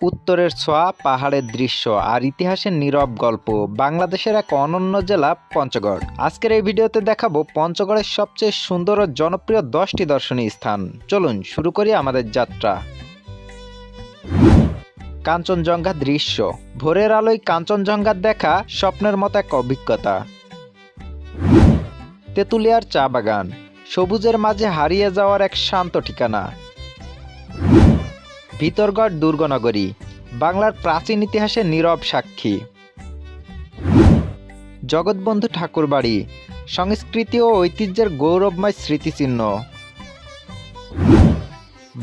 উত্তরের ছোঁয়া, পাহাড়ের দৃশ্য আর ইতিহাসের নীরব গল্প। বাংলাদেশের এক অনন্য জেলা পঞ্চগড়। আজকের এই ভিডিওতে দেখাবো পঞ্চগড়ের সবচেয়ে সুন্দর ও জনপ্রিয় 10টি দর্শনীয় স্থান। চলুন শুরু করি আমাদের যাত্রা। কাঞ্চনজঙ্ঘা দৃশ্য। ভোরের আলোয় কাঞ্চনজঙ্ঘা দেখা স্বপ্নের মতো এক অভিজ্ঞতা। তেঁতুলিয়ার চা বাগান, সবুজের মাঝে হারিয়ে যাওয়ার এক শান্ত ঠিকানা। ভিতরগড় দুর্গনগরী, বাংলার প্রাচীন ইতিহাসের নীরব সাক্ষী। জগৎবন্ধু ঠাকুরবাড়ি, সংস্কৃতি ও ঐতিহ্যের গৌরবময় স্মৃতিচিহ্ন।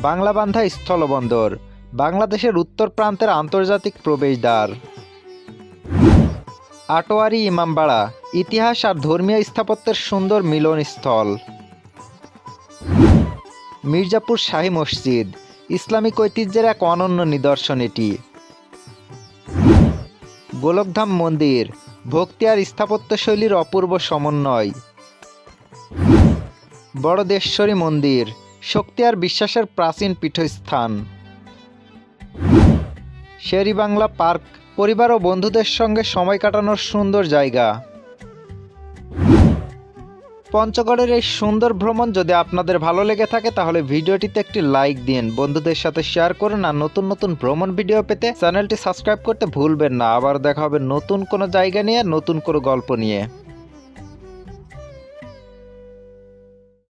বাংলাবান্ধা স্থলবন্দর, বাংলাদেশের উত্তর প্রান্তের আন্তর্জাতিক প্রবেশদ্বার। আটোয়ারি ইমামবাড়া, ইতিহাস আর ধর্মীয় স্থাপত্যের সুন্দর মিলনস্থল। মির্জাপুর শাহী মসজিদ, ইসলামিক ঐতিহ্যের এক অনন্য নিদর্শন এটি। গোলকধাম মন্দির, ভক্তি আর স্থাপত্যশৈলীর অপূর্ব সমন্বয়। বড়দেশ্বরী মন্দির, শক্তি আর বিশ্বাসের প্রাচীন পীঠস্থান। শেরেবাংলা পার্ক, পরিবার ও বন্ধুদের সঙ্গে সময় কাটানোর সুন্দর জায়গা। পঞ্চগড়ের এই সুন্দর ভ্রমণ যদি আপনাদের ভালো লেগে থাকে তাহলে ভিডিওটিতে একটি লাইক দিন, বন্ধুদের সাথে শেয়ার করুন আর নতুন নতুন ভ্রমণ ভিডিও পেতে চ্যানেলটি সাবস্ক্রাইব করতে ভুলবেন না। আবার দেখা হবে নতুন কোনো জায়গা নিয়ে, নতুন কোনো গল্প নিয়ে।